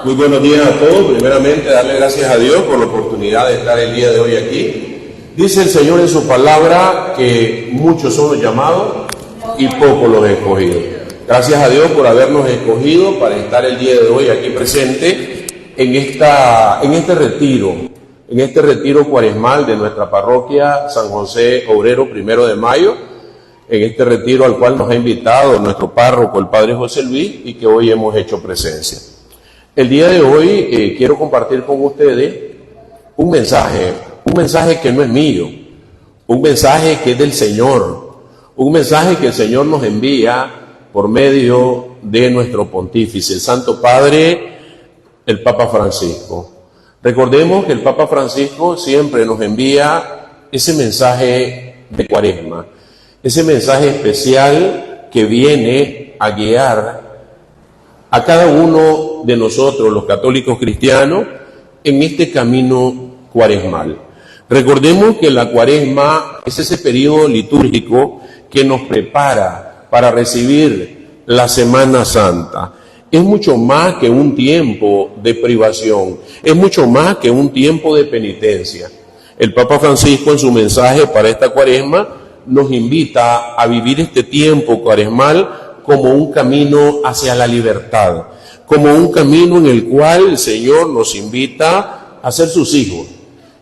Muy buenos días a todos. Primeramente, darle gracias a Dios por la oportunidad de estar el día de hoy aquí. Dice el Señor en su palabra que muchos son los llamados y pocos los escogidos. Gracias a Dios por habernos escogido para estar el día de hoy aquí presente en este retiro cuaresmal de nuestra parroquia San José Obrero 1 de Mayo, en este retiro al cual nos ha invitado nuestro párroco, el Padre José Luis, y que hoy hemos hecho presencia. El día de hoy quiero compartir con ustedes un mensaje que no es mío, un mensaje que es del Señor, un mensaje que el Señor nos envía por medio de nuestro pontífice, el Santo Padre, el Papa Francisco. Recordemos que el Papa Francisco siempre nos envía ese mensaje de Cuaresma, ese mensaje especial que viene a guiar a cada uno de nosotros, los católicos cristianos, en este camino cuaresmal. Recordemos que la Cuaresma es ese periodo litúrgico que nos prepara para recibir la Semana Santa. Es mucho más que un tiempo de privación, es mucho más que un tiempo de penitencia. El Papa Francisco, en su mensaje para esta Cuaresma, nos invita a vivir este tiempo cuaresmal como un camino hacia la libertad, como un camino en el cual el Señor nos invita a ser sus hijos.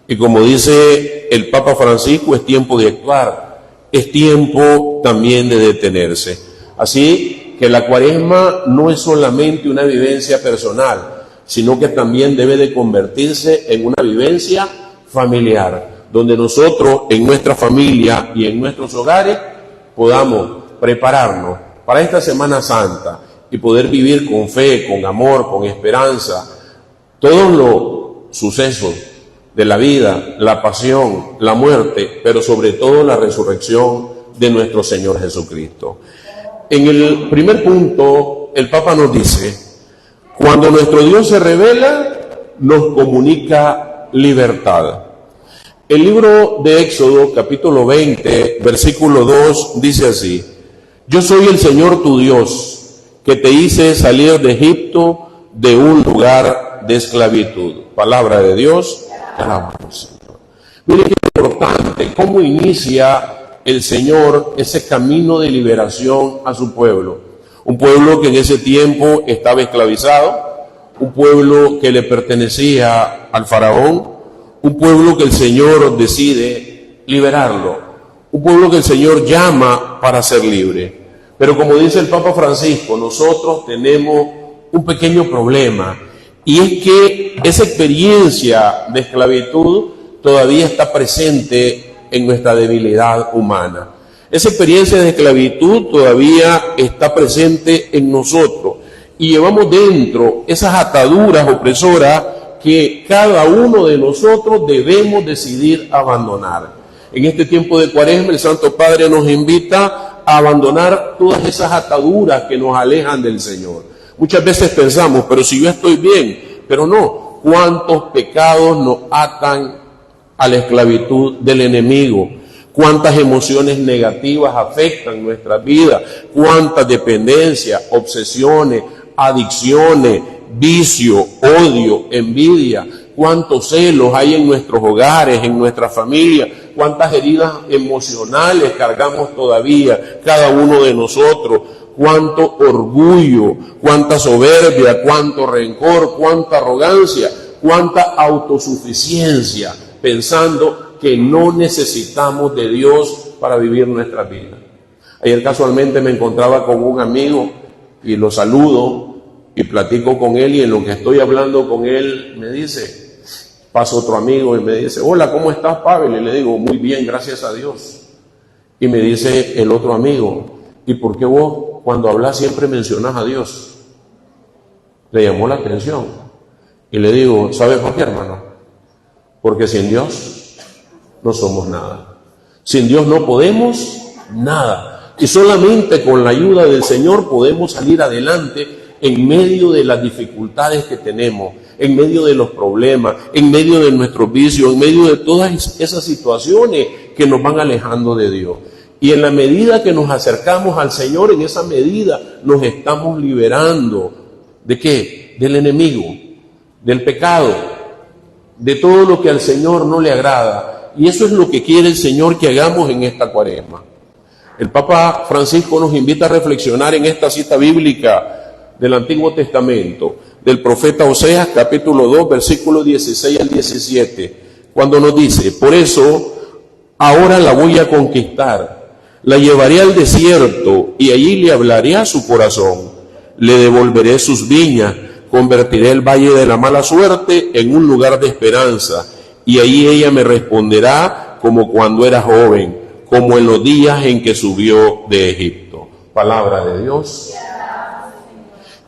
Y como dice el Papa Francisco, es tiempo de actuar, es tiempo también de detenerse. Así que la Cuaresma no es solamente una vivencia personal, sino que también debe de convertirse en una vivencia familiar, donde nosotros en nuestra familia y en nuestros hogares podamos prepararnos para esta Semana Santa y poder vivir con fe, con amor, con esperanza, todos los sucesos de la vida, la pasión, la muerte, pero sobre todo la resurrección de nuestro Señor Jesucristo. En el primer punto, el Papa nos dice, cuando nuestro Dios se revela, nos comunica libertad. El libro de Éxodo, capítulo 20, versículo 2, dice así: yo soy el Señor tu Dios, que te hice salir de Egipto, de un lugar de esclavitud. Palabra de Dios, alabamos, Señor. Miren qué importante, cómo inicia el Señor ese camino de liberación a su pueblo. Un pueblo que en ese tiempo estaba esclavizado, un pueblo que le pertenecía al faraón, un pueblo que el Señor decide liberarlo, un pueblo que el Señor llama para ser libre. Pero como dice el Papa Francisco, nosotros tenemos un pequeño problema, y es que esa experiencia de esclavitud todavía está presente en nuestra debilidad humana. Esa experiencia de esclavitud todavía está presente en nosotros, y llevamos dentro esas ataduras opresoras que cada uno de nosotros debemos decidir abandonar. En este tiempo de Cuaresma, el Santo Padre nos invita a abandonar todas esas ataduras que nos alejan del Señor. Muchas veces pensamos, pero si yo estoy bien, pero no. ¿Cuántos pecados nos atan a la esclavitud del enemigo? ¿Cuántas emociones negativas afectan nuestra vida? ¿Cuántas dependencias, obsesiones, adicciones, vicio, odio, envidia? ¿Cuántos celos hay en nuestros hogares, en nuestra familia? ¿Cuántas heridas emocionales cargamos todavía cada uno de nosotros? ¿Cuánto orgullo, cuánta soberbia, cuánto rencor, cuánta arrogancia, cuánta autosuficiencia, pensando que no necesitamos de Dios para vivir nuestra vida? Ayer casualmente me encontraba con un amigo y lo saludo y platico con él, y en lo que estoy hablando con él me dice, pasa otro amigo y me dice, hola, ¿cómo estás, Pavel? Y le digo, muy bien, gracias a Dios. Y me dice el otro amigo, ¿y por qué vos cuando hablas siempre mencionas a Dios? Le llamó la atención. Y le digo, ¿sabes por qué, hermano? Porque sin Dios no somos nada. Sin Dios no podemos nada. Y solamente con la ayuda del Señor podemos salir adelante en medio de las dificultades que tenemos, en medio de los problemas, en medio de nuestros vicios, en medio de todas esas situaciones que nos van alejando de Dios. Y en la medida que nos acercamos al Señor, en esa medida nos estamos liberando. ¿De qué? Del enemigo. del pecado, de todo lo que al Señor no le agrada. Y eso es lo que quiere el Señor que hagamos en esta Cuaresma. El Papa Francisco nos invita a reflexionar en esta cita bíblica del Antiguo Testamento, del profeta Oseas, capítulo 2, versículos 16 al 17, cuando nos dice: por eso ahora la voy a conquistar, la llevaré al desierto y allí le hablaré a su corazón, le devolveré sus viñas, convertiré el valle de la mala suerte en un lugar de esperanza, y allí ella me responderá como cuando era joven, como en los días en que subió de Egipto. Palabra de Dios.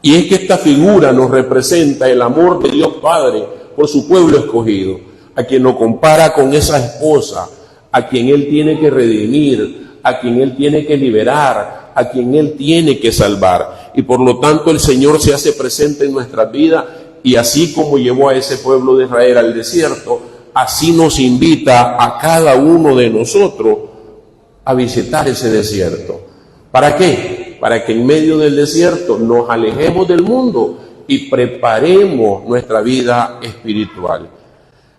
Y es que esta figura nos representa el amor de Dios Padre por su pueblo escogido, a quien lo compara con esa esposa, a quien Él tiene que redimir, a quien Él tiene que liberar, a quien Él tiene que salvar. Y por lo tanto el Señor se hace presente en nuestras vidas, y así como llevó a ese pueblo de Israel al desierto, así nos invita a cada uno de nosotros a visitar ese desierto. ¿Para qué? Para que en medio del desierto nos alejemos del mundo y preparemos nuestra vida espiritual.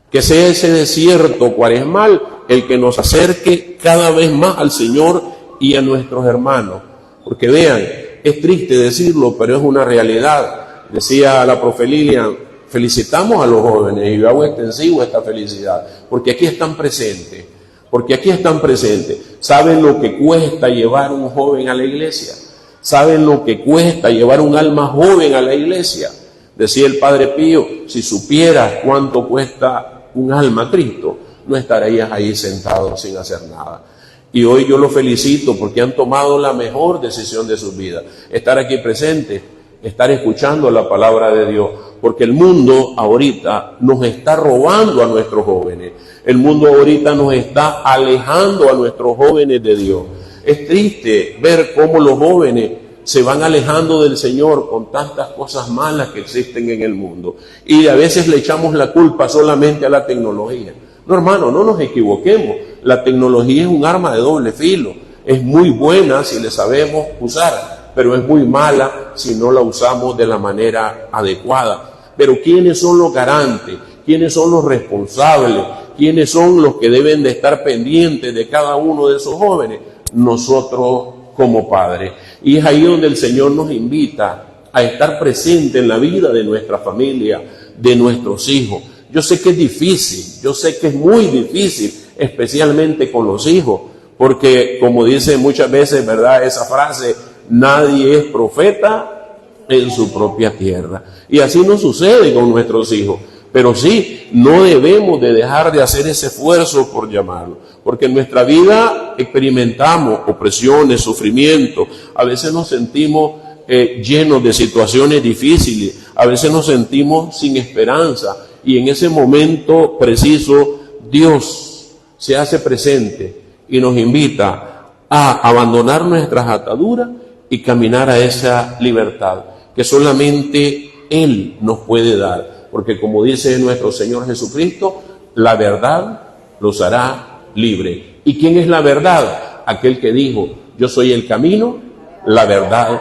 Que sea ese desierto cuaresmal el que nos acerque cada vez más al Señor y a nuestros hermanos. Porque vean, es triste decirlo, pero es una realidad. Decía la profe Lilian: felicitamos a los jóvenes, y yo hago extensivo esta felicidad, porque aquí están presentes. Porque aquí están presentes. ¿Saben lo que cuesta llevar un joven a la iglesia? ¿Saben lo que cuesta llevar un alma joven a la iglesia? Decía el Padre Pío: si supieras cuánto cuesta un alma a Cristo, no estarías ahí sentado sin hacer nada. Y hoy yo los felicito porque han tomado la mejor decisión de sus vidas: estar aquí presentes, estar escuchando la palabra de Dios, porque el mundo ahorita nos está robando a nuestros jóvenes. El mundo ahorita nos está alejando a nuestros jóvenes de Dios. Es triste ver cómo los jóvenes se van alejando del Señor con tantas cosas malas que existen en el mundo. Y a veces le echamos la culpa solamente a la tecnología. No, hermano, no nos equivoquemos. La tecnología es un arma de doble filo. Es muy buena si le sabemos usar, pero es muy mala si no la usamos de la manera adecuada. Pero ¿quiénes son los garantes? ¿Quiénes son los responsables? ¿Quiénes son los que deben de estar pendientes de cada uno de esos jóvenes? Nosotros como padres. Y es ahí donde el Señor nos invita a estar presente en la vida de nuestra familia, de nuestros hijos. Yo sé que es difícil, yo sé que es muy difícil, especialmente con los hijos, porque como dice muchas veces, ¿verdad?, esa frase: nadie es profeta en su propia tierra. Y así nos sucede con nuestros hijos. Pero sí, no debemos de dejar de hacer ese esfuerzo por llamarlo, porque en nuestra vida experimentamos opresiones, sufrimiento, a veces nos sentimos llenos de situaciones difíciles, a veces nos sentimos sin esperanza, y en ese momento preciso Dios se hace presente y nos invita a abandonar nuestras ataduras y caminar a esa libertad que solamente Él nos puede dar. Porque como dice nuestro Señor Jesucristo, la verdad los hará libre. ¿Y quién es la verdad? Aquel que dijo: yo soy el camino, la verdad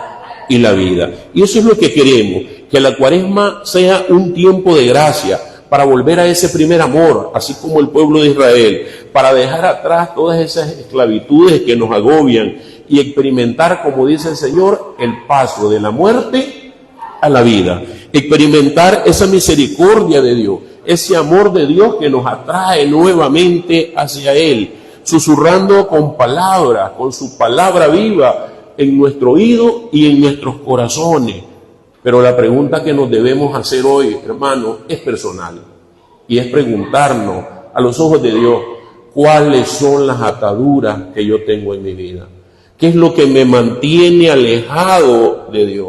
y la vida. Y eso es lo que queremos, que la Cuaresma sea un tiempo de gracia para volver a ese primer amor, así como el pueblo de Israel, para dejar atrás todas esas esclavitudes que nos agobian y experimentar, como dice el Señor, el paso de la muerte a la vida. Experimentar esa misericordia de Dios, ese amor de Dios que nos atrae nuevamente hacia Él, susurrando con palabras, con su palabra viva en nuestro oído y en nuestros corazones. Pero la pregunta que nos debemos hacer hoy, hermano, es personal. Y es preguntarnos a los ojos de Dios: ¿cuáles son las ataduras que yo tengo en mi vida? ¿Qué es lo que me mantiene alejado de Dios?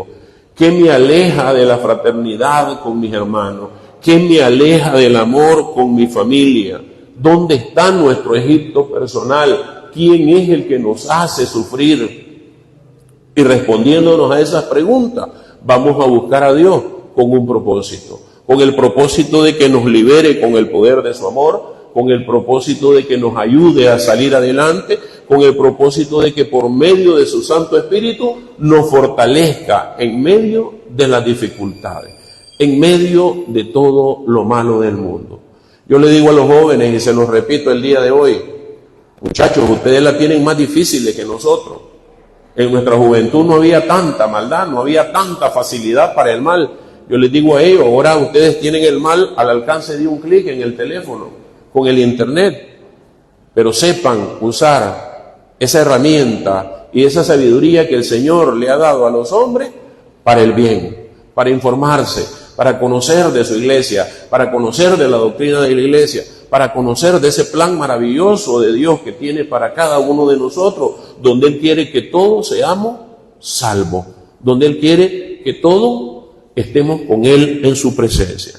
¿Qué me aleja de la fraternidad con mis hermanos? ¿Qué me aleja del amor con mi familia? ¿Dónde está nuestro Egipto personal? ¿Quién es el que nos hace sufrir? Y respondiéndonos a esas preguntas, vamos a buscar a Dios con un propósito. Con el propósito de que nos libere con el poder de su amor, con el propósito de que nos ayude a salir adelante, con el propósito de que por medio de su Santo Espíritu nos fortalezca en medio de las dificultades. en medio de todo lo malo del mundo. Yo le digo a los jóvenes, y se los repito el día de hoy, muchachos, ustedes la tienen más difícil que nosotros. En nuestra juventud no había tanta maldad, no había tanta facilidad para el mal. Yo les digo a ellos, ahora ustedes tienen el mal al alcance de un clic en el teléfono, con el internet. Pero sepan usar esa herramienta y esa sabiduría que el Señor le ha dado a los hombres para el bien, para informarse, para conocer de su iglesia, para conocer de la doctrina de la iglesia, para conocer de ese plan maravilloso de Dios que tiene para cada uno de nosotros, donde Él quiere que todos seamos salvos, donde Él quiere que todos estemos con Él en su presencia.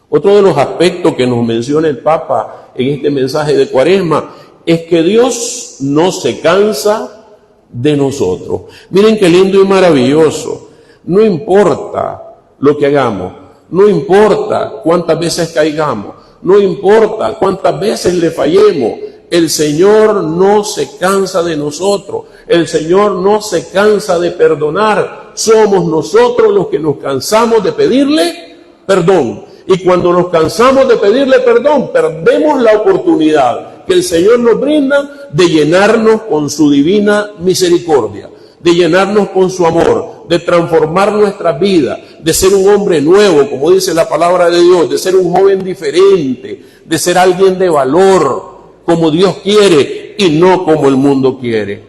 Otro de los aspectos que nos menciona el Papa en este mensaje de Cuaresma es que Dios no se cansa de nosotros. Miren qué lindo y maravilloso. No importa lo que hagamos, no importa cuántas veces caigamos, no importa cuántas veces le fallemos, el Señor no se cansa de nosotros, el Señor no se cansa de perdonar. Somos nosotros los que nos cansamos de pedirle perdón. Y cuando nos cansamos de pedirle perdón, perdemos la oportunidad que el Señor nos brinda de llenarnos con su divina misericordia, de llenarnos con su amor, de transformar nuestras vidas, de ser un hombre nuevo, como dice la palabra de Dios, de ser un joven diferente, de ser alguien de valor, como Dios quiere y no como el mundo quiere.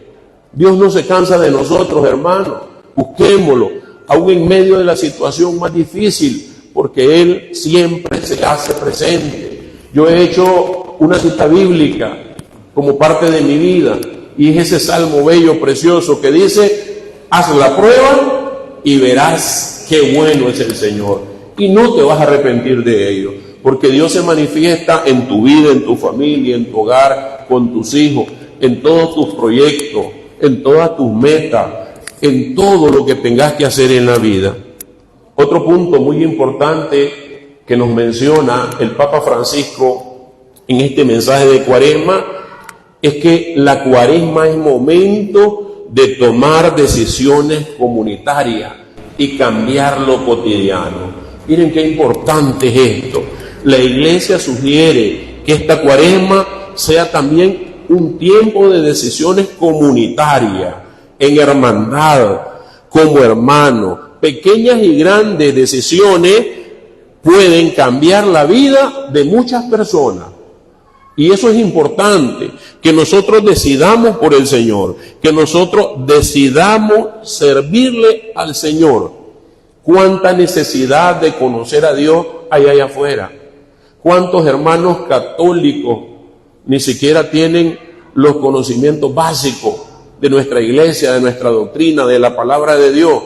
Dios no se cansa de nosotros, hermanos. Busquémoslo, aún en medio de la situación más difícil, porque Él siempre se hace presente. Yo he hecho una cita bíblica como parte de mi vida, y es ese salmo bello, precioso, que dice: haz la prueba y verás qué bueno es el Señor, y no te vas a arrepentir de ello, porque Dios se manifiesta en tu vida, en tu familia, en tu hogar, con tus hijos, en todos tus proyectos, en todas tus metas, en todo lo que tengas que hacer en la vida. Otro punto muy importante que nos menciona el Papa Francisco en este mensaje de Cuaresma es que la Cuaresma es momento de tomar decisiones comunitarias y cambiar lo cotidiano. Miren qué importante es esto. La Iglesia sugiere que esta Cuaresma sea también un tiempo de decisiones comunitarias, en hermandad, como hermanos. Pequeñas y grandes decisiones pueden cambiar la vida de muchas personas. Y eso es importante, que nosotros decidamos por el Señor, que nosotros decidamos servirle al Señor. Cuánta necesidad de conocer a Dios hay allá afuera. Cuántos hermanos católicos ni siquiera tienen los conocimientos básicos de nuestra iglesia, de nuestra doctrina, de la palabra de Dios.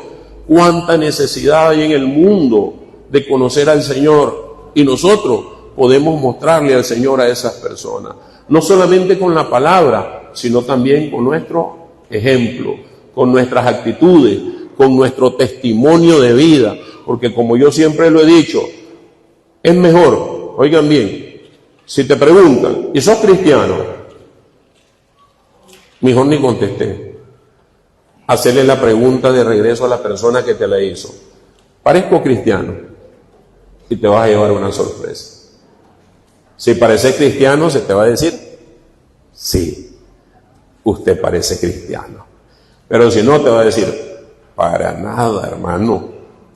Cuánta necesidad hay en el mundo de conocer al Señor, y nosotros podemos mostrarle al Señor a esas personas, no solamente con la palabra, sino también con nuestro ejemplo, con nuestras actitudes, con nuestro testimonio de vida, porque como yo siempre lo he dicho, es mejor, oigan bien, si te preguntan, ¿y sos cristiano? Mejor ni contesté. Hacerle la pregunta de regreso a la persona que te la hizo: ¿parezco cristiano? Y te vas a llevar una sorpresa. Si pareces cristiano, se te va a decir: sí, usted parece cristiano. Pero si no, te va a decir: para nada, hermano,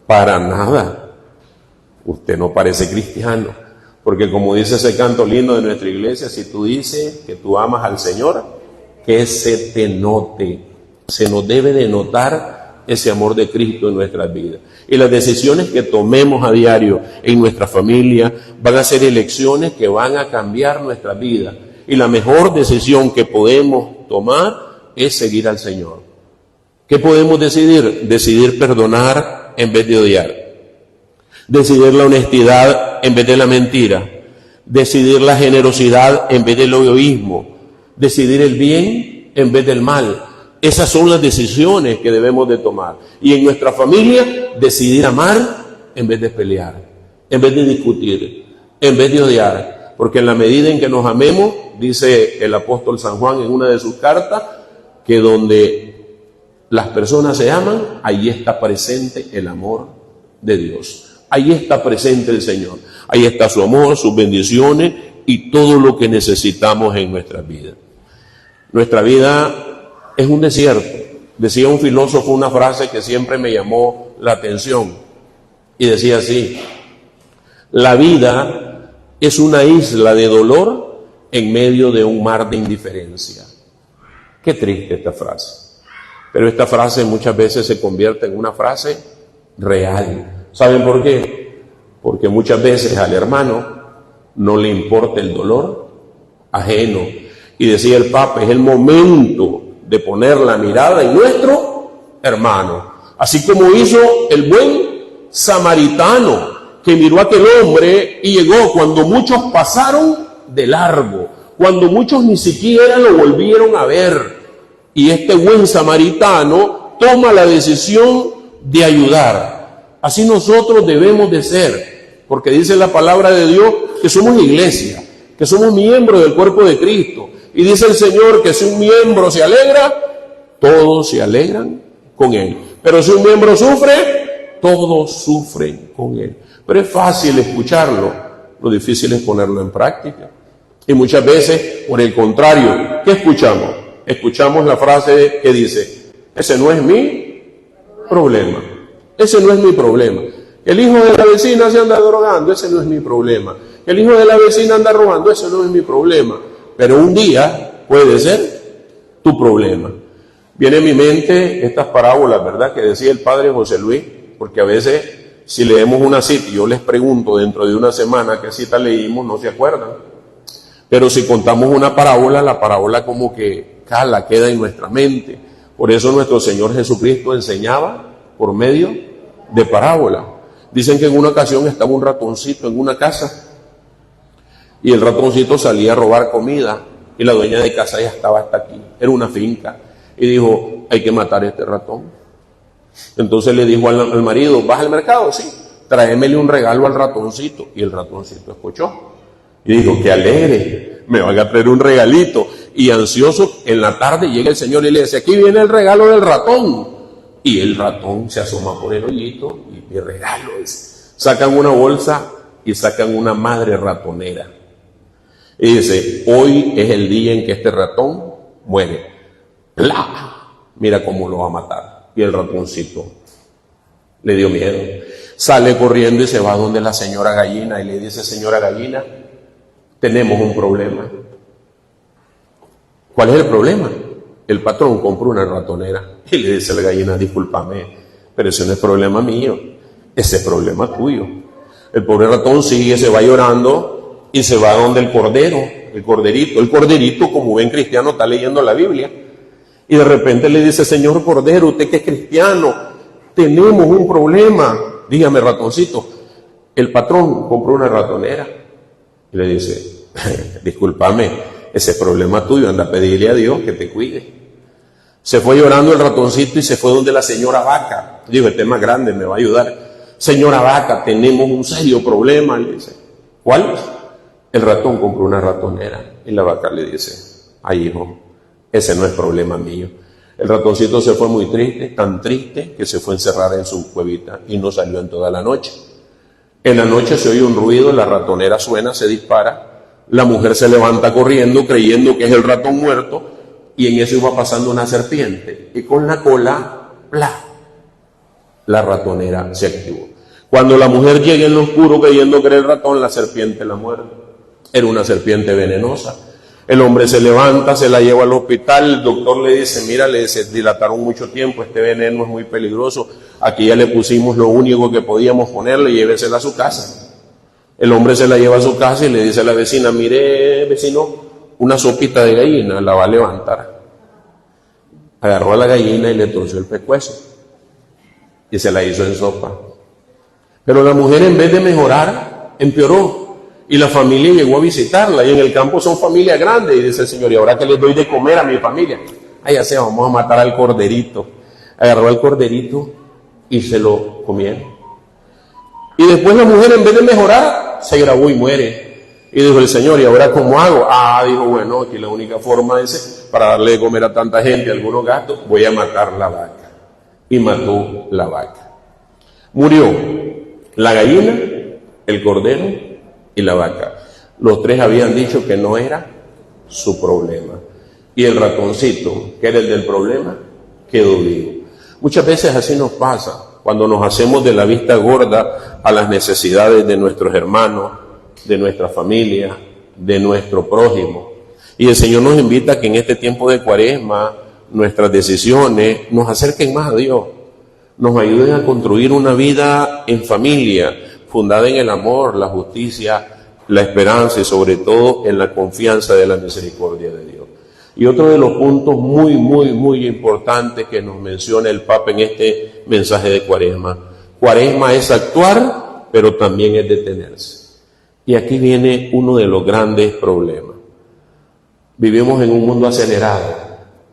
para nada. Usted no parece cristiano. Porque como dice ese canto lindo de nuestra iglesia, si tú dices que tú amas al Señor, que se te note. Se nos debe de notar ese amor de Cristo en nuestras vidas. Y las decisiones que tomemos a diario en nuestra familia van a ser elecciones que van a cambiar nuestra vida. Y la mejor decisión que podemos tomar es seguir al Señor. ¿Qué podemos decidir? Decidir perdonar en vez de odiar. Decidir la honestidad en vez de la mentira. Decidir la generosidad en vez del egoísmo. Decidir el bien en vez del mal. Esas son las decisiones que debemos de tomar. Y en nuestra familia, decidir amar en vez de pelear, en vez de discutir, en vez de odiar. Porque en la medida en que nos amemos, dice el apóstol San Juan en una de sus cartas, que donde las personas se aman, ahí está presente el amor de Dios. ahí está presente el Señor. Ahí está su amor, sus bendiciones y todo lo que necesitamos en nuestras vidas. Nuestra vida es un desierto. Decía un filósofo una frase que siempre me llamó la atención y decía así: la vida es una isla de dolor en medio de un mar de indiferencia. Qué triste esta frase, pero esta frase muchas veces se convierte en una frase real. ¿Saben por qué? Porque muchas veces al hermano no le importa el dolor ajeno. Y decía el Papa, es el momento de poner la mirada en nuestro hermano. Así como hizo el buen samaritano, que miró a aquel hombre y llegó cuando muchos pasaron de largo, cuando muchos ni siquiera lo volvieron a ver. Y este buen samaritano toma la decisión de ayudar. Así nosotros debemos de ser, porque dice la palabra de Dios que somos iglesia, que somos miembros del cuerpo de Cristo. Y dice el Señor que si un miembro se alegra, todos se alegran con él. Pero si un miembro sufre, todos sufren con él. Pero es fácil escucharlo, lo difícil es ponerlo en práctica. Y muchas veces, por el contrario, ¿qué escuchamos? Escuchamos la frase que dice: ese no es mi problema, ese no es mi problema. El hijo de la vecina se anda drogando, ese no es mi problema. El hijo de la vecina anda robando, ese no es mi problema. Pero un día puede ser tu problema. Viene a mi mente estas parábolas, ¿verdad?, que decía el padre José Luis, porque a veces si leemos una cita y yo les pregunto dentro de una semana qué cita leímos, no se acuerdan. Pero si contamos una parábola, la parábola como que cala, queda en nuestra mente. Por eso nuestro Señor Jesucristo enseñaba por medio de parábola. Dicen que en una ocasión estaba un ratoncito en una casa y el ratoncito salía a robar comida y la dueña de casa ya estaba hasta aquí. Era una finca y dijo: hay que matar a este ratón. Entonces le dijo al marido: ¿vas al mercado? Sí, tráemele un regalo al ratoncito. Y el ratoncito escuchó y dijo: qué alegre, me van a traer un regalito. Y ansioso, en la tarde llega el Señor y le dice: aquí viene el regalo del ratón. Y el ratón se asoma por el hoyito y mi regalo es. Sacan una bolsa y sacan una madre ratonera. Y dice: hoy es el día en que este ratón muere. ¡Pla! Mira cómo lo va a matar. Y el ratoncito le dio miedo. Sale corriendo y se va donde la señora gallina y le dice: señora gallina, tenemos un problema. ¿Cuál es el problema? El patrón compró una ratonera. Y le dice la gallina: discúlpame, pero ese no es problema mío, ese es problema tuyo. El pobre ratón sigue, se va llorando y se va donde el cordero, el corderito. El corderito, como buen cristiano, está leyendo la Biblia. Y de repente le dice: señor cordero, usted que es cristiano, tenemos un problema. Dígame, ratoncito. El patrón compró una ratonera. Y le dice: discúlpame, ese es problema tuyo, anda a pedirle a Dios que te cuide. Se fue llorando el ratoncito y se fue donde la señora vaca. Dijo: este es más grande, me va a ayudar. Señora vaca, tenemos un serio problema. Le dice: ¿cuál? El ratón compró una ratonera. Y la vaca le dice: ay, hijo, ese no es problema mío. El ratoncito se fue muy triste, tan triste que se fue a encerrar en su cuevita y no salió en toda la noche. En la noche se oye un ruido, la ratonera suena, se dispara, la mujer se levanta corriendo creyendo que es el ratón muerto y en eso iba pasando una serpiente y con la cola, ¡plá!, la ratonera se activó. Cuando la mujer llega en lo oscuro creyendo que era el ratón, la serpiente la muerde. Era una serpiente venenosa. El hombre se levanta, se la lleva al hospital, el doctor le dice: mira, le dice, dilataron mucho tiempo, este veneno es muy peligroso, aquí ya le pusimos lo único que podíamos ponerle, llévesela a su casa. El hombre se la lleva a su casa y le dice a la vecina: mire, vecino, una sopita de gallina, la va a levantar. Agarró a la gallina y le torció el pescuezo y se la hizo en sopa. Pero la mujer, en vez de mejorar, empeoró. Y la familia llegó a visitarla, y en el campo son familias grandes, y dice el Señor: ¿y ahora qué les doy de comer a mi familia? Ya sea, vamos a matar al corderito. Agarró al corderito y se lo comieron. Y después la mujer, en vez de mejorar, se grabó y muere. Y dijo el Señor: ¿y ahora cómo hago? Dijo: bueno, aquí la única forma es, para darle de comer a tanta gente, algunos gastos, voy a matar la vaca. Y mató la vaca. Murió. La gallina, el cordero y la vaca. Los tres habían dicho que no era su problema. Y el ratoncito, que era el del problema, quedó vivo. Muchas veces así nos pasa, cuando nos hacemos de la vista gorda a las necesidades de nuestros hermanos, de nuestra familia, de nuestro prójimo. Y el Señor nos invita a que en este tiempo de Cuaresma, nuestras decisiones nos acerquen más a Dios, nos ayuden a construir una vida en familia, fundada en el amor, la justicia, la esperanza y sobre todo en la confianza de la misericordia de Dios. Y otro de los puntos muy importantes que nos menciona el Papa en este mensaje de Cuaresma. Cuaresma es actuar, pero también es detenerse. Y aquí viene uno de los grandes problemas. Vivimos en un mundo acelerado,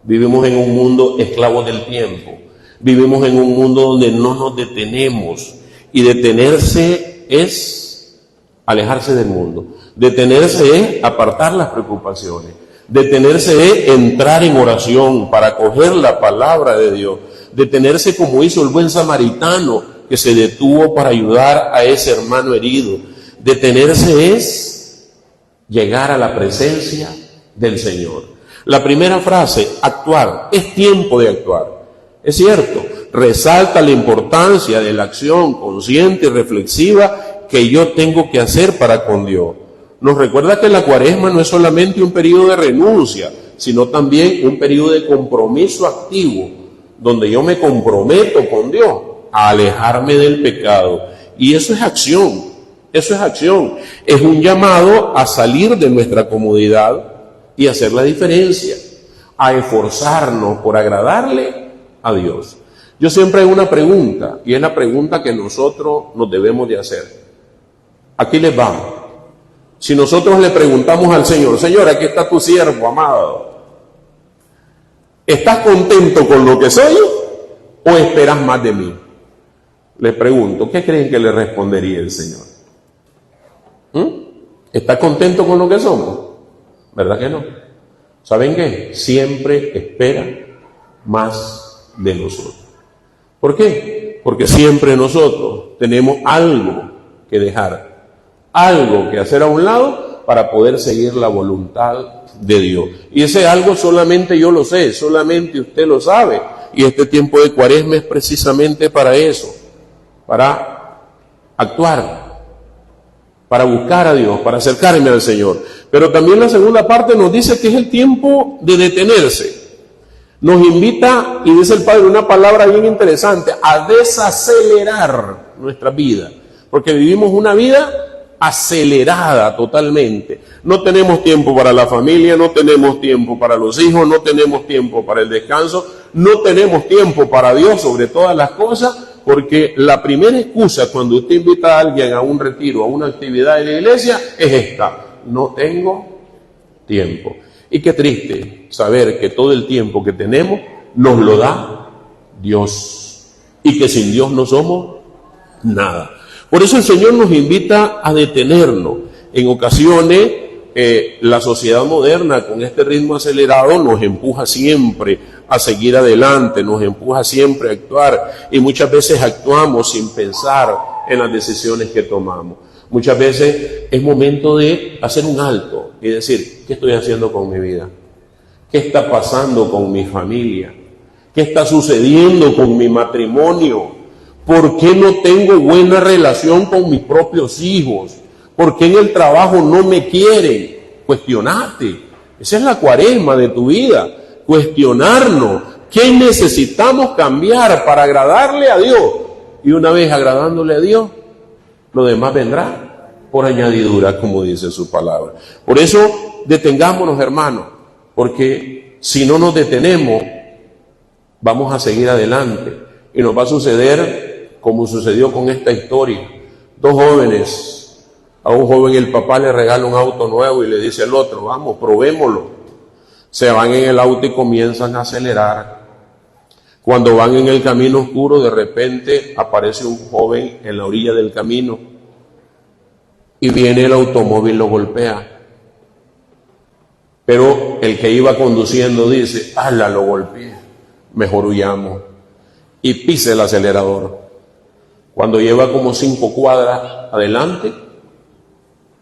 vivimos en un mundo esclavo del tiempo, vivimos en un mundo donde no nos detenemos. Y detenerse es alejarse del mundo. Detenerse es apartar las preocupaciones. Detenerse es entrar en oración para acoger la palabra de Dios. Detenerse como hizo el buen samaritano que se detuvo para ayudar a ese hermano herido. Detenerse es llegar a la presencia del Señor. La primera frase, actuar, es tiempo de actuar. Es cierto, resalta la importancia de la acción consciente y reflexiva que yo tengo que hacer para con Dios. Nos recuerda que la Cuaresma no es solamente un periodo de renuncia, sino también un periodo de compromiso activo, donde yo me comprometo con Dios a alejarme del pecado. Y eso es acción, eso es acción. Es un llamado a salir de nuestra comodidad y hacer la diferencia, a esforzarnos por agradarle a Dios. Yo siempre hago una pregunta, y es la pregunta que nosotros nos debemos de hacer. Aquí les va. Si nosotros le preguntamos al Señor, Señor, aquí está tu siervo amado, ¿estás contento con lo que soy o esperas más de mí? Les pregunto, ¿qué creen que le respondería el Señor? ¿Está contento con lo que somos? ¿Verdad que no? ¿Saben qué? Siempre espera más de nosotros. ¿Por qué? Porque siempre nosotros tenemos algo que dejar, algo que hacer a un lado para poder seguir la voluntad de Dios. Y ese algo solamente yo lo sé, solamente usted lo sabe. Y este tiempo de Cuaresma es precisamente para eso, para actuar, para buscar a Dios, para acercarme al Señor. Pero también la segunda parte nos dice que es el tiempo de detenerse. Nos invita, y dice el Padre una palabra bien interesante, a desacelerar nuestra vida. Porque vivimos una vida acelerada totalmente. No tenemos tiempo para la familia, no tenemos tiempo para los hijos, no tenemos tiempo para el descanso, no tenemos tiempo para Dios sobre todas las cosas, porque la primera excusa cuando usted invita a alguien a un retiro, a una actividad de la iglesia, es esta: no tengo tiempo. Y qué triste saber que todo el tiempo que tenemos nos lo da Dios, y que sin Dios no somos nada. Por eso el Señor nos invita a detenernos. En ocasiones, la sociedad moderna con este ritmo acelerado nos empuja siempre a seguir adelante, nos empuja siempre a actuar, y muchas veces actuamos sin pensar en las decisiones que tomamos. Muchas veces es momento de hacer un alto y decir, ¿qué estoy haciendo con mi vida? ¿Qué está pasando con mi familia? ¿Qué está sucediendo con mi matrimonio? ¿Por qué no tengo buena relación con mis propios hijos? ¿Por qué en el trabajo no me quieren? Cuestionate. Esa es la Cuaresma de tu vida. Cuestionarnos. ¿Qué necesitamos cambiar para agradarle a Dios? Y una vez agradándole a Dios, lo demás vendrá por añadidura, como dice su palabra. Por eso, detengámonos, hermanos, porque si no nos detenemos, vamos a seguir adelante. Y nos va a suceder como sucedió con esta historia. Dos jóvenes, a un joven el papá le regala un auto nuevo y le dice al otro, vamos, probémoslo. Se van en el auto y comienzan a acelerar. Cuando van en el camino oscuro, de repente aparece un joven en la orilla del camino y viene el automóvil, lo golpea. Pero el que iba conduciendo dice, ¡hala, lo golpeé! Mejor huyamos. Y pisa el acelerador. Cuando lleva como 5 cuadras adelante,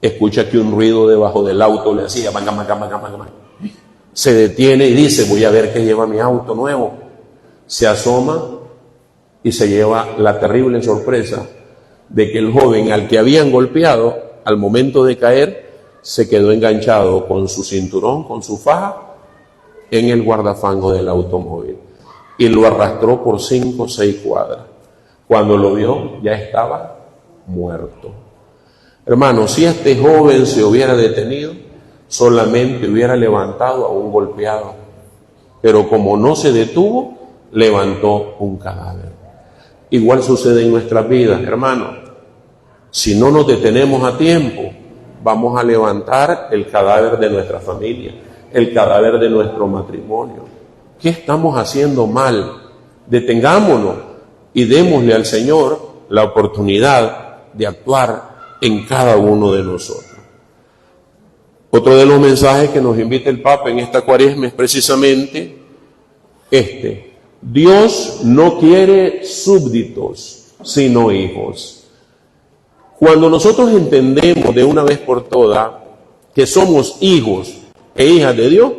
escucha que un ruido debajo del auto le hacía banga, banga, banga, banga, banga. Se detiene y dice, voy a ver qué lleva mi auto nuevo. Se asoma y se lleva la terrible sorpresa de que el joven al que habían golpeado, al momento de caer, se quedó enganchado con su cinturón, con su faja, en el guardafango del automóvil. Y lo arrastró por 5 o 6 cuadras. Cuando lo vio, ya estaba muerto. Hermano, si este joven se hubiera detenido, solamente hubiera levantado a un golpeado. Pero como no se detuvo, levantó un cadáver. Igual sucede en nuestras vidas, hermano. Si no nos detenemos a tiempo, vamos a levantar el cadáver de nuestra familia, el cadáver de nuestro matrimonio. ¿Qué estamos haciendo mal? Detengámonos y démosle al Señor la oportunidad de actuar en cada uno de nosotros. Otro de los mensajes que nos invita el Papa en esta Cuaresma es precisamente este: Dios no quiere súbditos, sino hijos. Cuando nosotros entendemos de una vez por todas que somos hijos e hijas de Dios,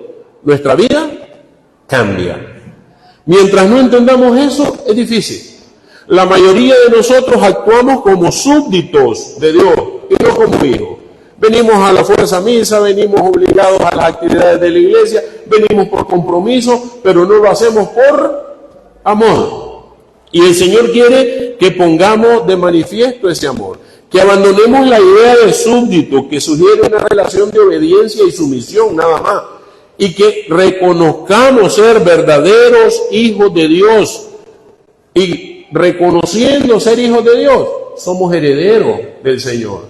nuestra vida cambia. Mientras no entendamos eso, es difícil. La mayoría de nosotros actuamos como súbditos de Dios y no como hijos. Venimos a la fuerza misa, venimos obligados a las actividades de la iglesia, venimos por compromiso, pero no lo hacemos por amor. Y el Señor quiere que pongamos de manifiesto ese amor, que abandonemos la idea de súbdito, que sugiere una relación de obediencia y sumisión nada más, y que reconozcamos ser verdaderos hijos de Dios. Y reconociendo ser hijos de Dios, somos herederos del Señor.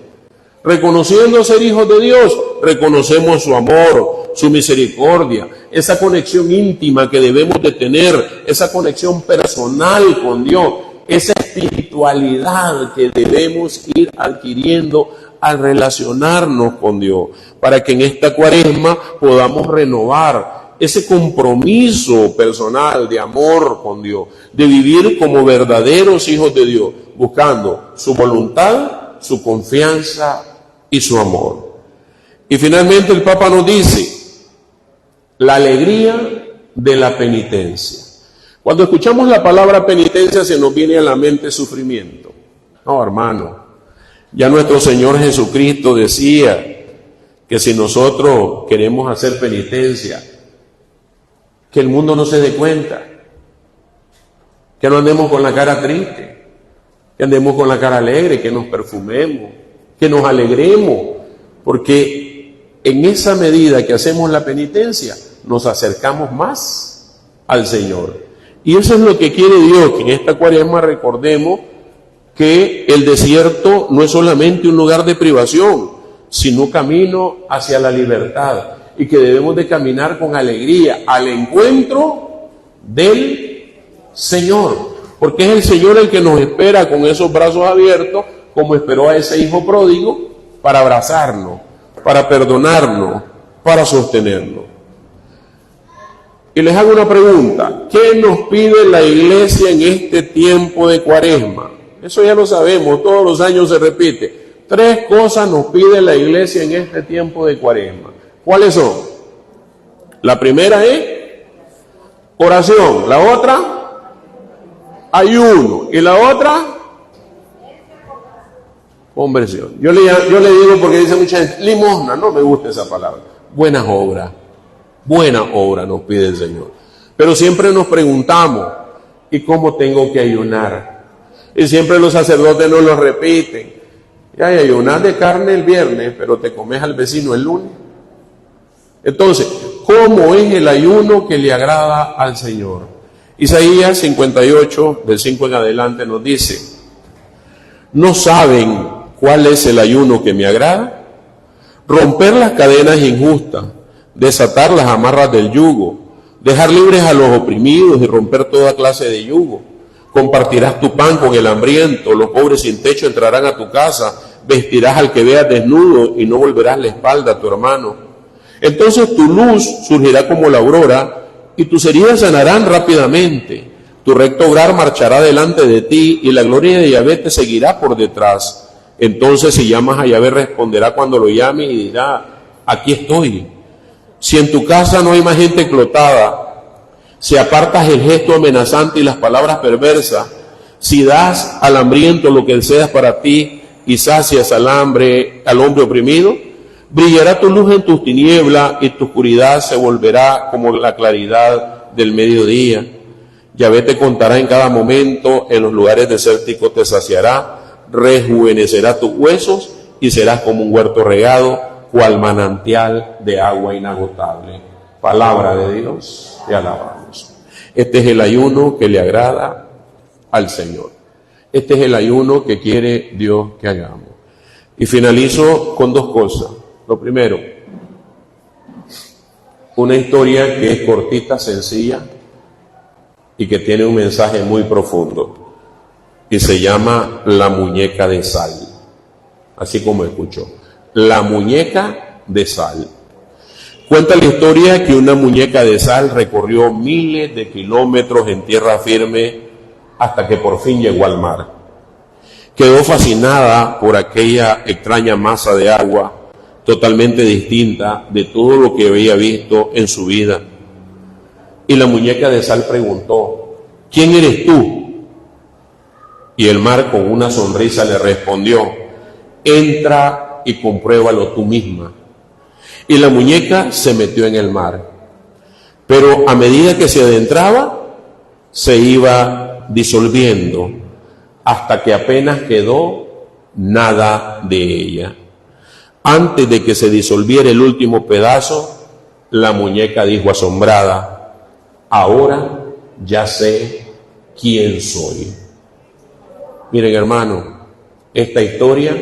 Reconociendo ser hijos de Dios, reconocemos su amor, su misericordia, esa conexión íntima que debemos de tener, esa conexión personal con Dios, esa espiritualidad que debemos ir adquiriendo al relacionarnos con Dios, para que en esta Cuaresma podamos renovar ese compromiso personal de amor con Dios, de vivir como verdaderos hijos de Dios, buscando su voluntad, su confianza y su amor. Y finalmente el Papa nos dice, la alegría de la penitencia. Cuando escuchamos la palabra penitencia se nos viene a la mente sufrimiento. No, hermano, ya nuestro Señor Jesucristo decía que si nosotros queremos hacer penitencia, que el mundo no se dé cuenta, que no andemos con la cara triste, que andemos con la cara alegre, que nos perfumemos, que nos alegremos, porque en esa medida que hacemos la penitencia, nos acercamos más al Señor. Y eso es lo que quiere Dios, que en esta Cuaresma recordemos que el desierto no es solamente un lugar de privación, sino camino hacia la libertad, y que debemos de caminar con alegría al encuentro del Señor, porque es el Señor el que nos espera con esos brazos abiertos, como esperó a ese hijo pródigo, para abrazarnos, para perdonarnos, para sostenernos. Y les hago una pregunta: ¿qué nos pide la iglesia en este tiempo de Cuaresma? Eso ya lo sabemos, todos los años se repite. 3 cosas nos pide la iglesia en este tiempo de Cuaresma. ¿Cuáles son? La primera es oración, la otra ayuno y la otra conversión. Yo le digo, porque dice mucha gente, limosna, no me gusta esa palabra. Buenas obras nos pide el Señor. Pero siempre nos preguntamos, ¿y cómo tengo que ayunar? Y siempre los sacerdotes nos lo repiten. Ya ayunas de carne el viernes, pero te comes al vecino el lunes. Entonces, ¿cómo es el ayuno que le agrada al Señor? Isaías 58, del 5 en adelante, nos dice: ¿no saben cuál es el ayuno que me agrada? Romper las cadenas injustas, desatar las amarras del yugo, dejar libres a los oprimidos y romper toda clase de yugo. Compartirás tu pan con el hambriento, los pobres sin techo entrarán a tu casa, vestirás al que veas desnudo y no volverás la espalda a tu hermano. Entonces tu luz surgirá como la aurora y tus heridas sanarán rápidamente. Tu recto obrar marchará delante de ti y la gloria de Yahvé te seguirá por detrás. Entonces si llamas a Yahvé responderá cuando lo llame y dirá, aquí estoy. Si en tu casa no hay más gente clotada, si apartas el gesto amenazante y las palabras perversas, si das al hambriento lo que deseas para ti y sacias al hombre oprimido, brillará tu luz en tus tinieblas y tu oscuridad se volverá como la claridad del mediodía. Yahvé te contará en cada momento, en los lugares desérticos te saciará, rejuvenecerá tus huesos y serás como un huerto regado, cual manantial de agua inagotable. Palabra de Dios, te alabamos. Este es el ayuno que le agrada al Señor. Este es el ayuno que quiere Dios que hagamos. Y finalizo con dos cosas. Lo primero, una historia que es cortita, sencilla, y que tiene un mensaje muy profundo, y se llama La muñeca de sal, así como escuchó, La muñeca de sal. Cuenta la historia que una muñeca de sal recorrió miles de kilómetros en tierra firme hasta que por fin llegó al mar. Quedó fascinada por aquella extraña masa de agua, totalmente distinta de todo lo que había visto en su vida. Y la muñeca de sal preguntó, ¿quién eres tú? Y el mar con una sonrisa le respondió, entra y compruébalo tú misma. Y la muñeca se metió en el mar. Pero a medida que se adentraba, se iba disolviendo, hasta que apenas quedó nada de ella. Antes de que se disolviera el último pedazo, la muñeca dijo asombrada, ahora ya sé quién soy. Miren, hermano, esta historia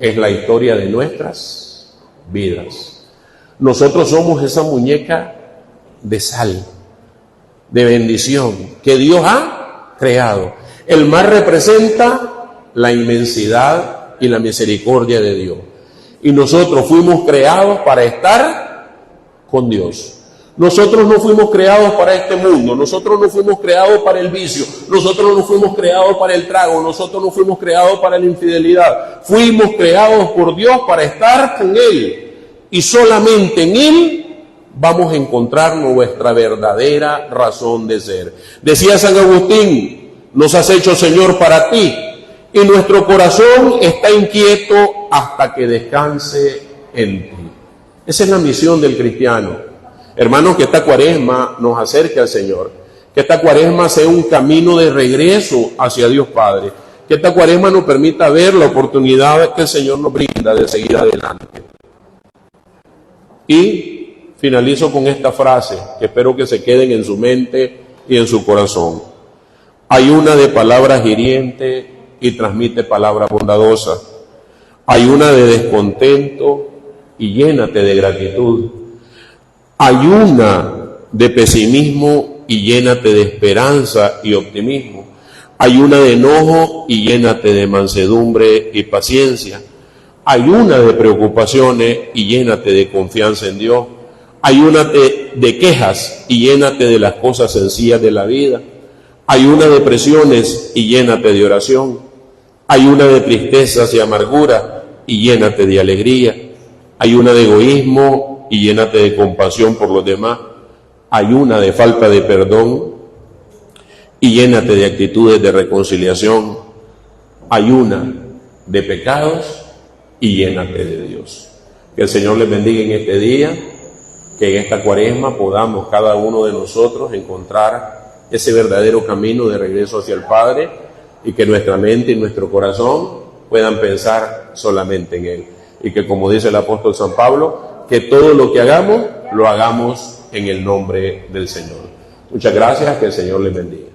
es la historia de nuestras vidas. Nosotros somos esa muñeca de sal, de bendición, que Dios ha creado. El mar representa la inmensidad y la misericordia de Dios. Y nosotros fuimos creados para estar con Dios. Nosotros no fuimos creados para este mundo, nosotros no fuimos creados para el vicio, nosotros no fuimos creados para el trago, nosotros no fuimos creados para la infidelidad. Fuimos creados por Dios para estar con Él, y solamente en Él vamos a encontrar nuestra verdadera razón de ser. Decía San Agustín, nos has hecho Señor para ti, y nuestro corazón está inquieto hasta que descanse en ti. Esa es la misión del cristiano. Hermanos, que esta cuaresma nos acerque al Señor, que esta cuaresma sea un camino de regreso hacia Dios Padre, que esta cuaresma nos permita ver la oportunidad que el Señor nos brinda de seguir adelante. Y finalizo con esta frase, que espero que se queden en su mente y en su corazón. Ayuna de palabras hirientes y transmite palabras bondadosas. Ayuna de descontento y llénate de gratitud. Ayuna de pesimismo y llénate de esperanza y optimismo. Ayuna de enojo y llénate de mansedumbre y paciencia. Ayuna de preocupaciones y llénate de confianza en Dios. Ayúnate de quejas y llénate de las cosas sencillas de la vida. Ayuna de presiones y llénate de oración. Ayuna de tristezas y amargura y llénate de alegría. Ayuna de egoísmo y llénate de compasión por los demás. Ayuna de falta de perdón y llénate de actitudes de reconciliación. Ayuna de pecados y llénate de Dios. Que el Señor les bendiga en este día, que en esta cuaresma podamos cada uno de nosotros encontrar ese verdadero camino de regreso hacia el Padre, y que nuestra mente y nuestro corazón puedan pensar solamente en Él. Y que, como dice el apóstol San Pablo, que todo lo que hagamos, lo hagamos en el nombre del Señor. Muchas gracias, que el Señor les bendiga.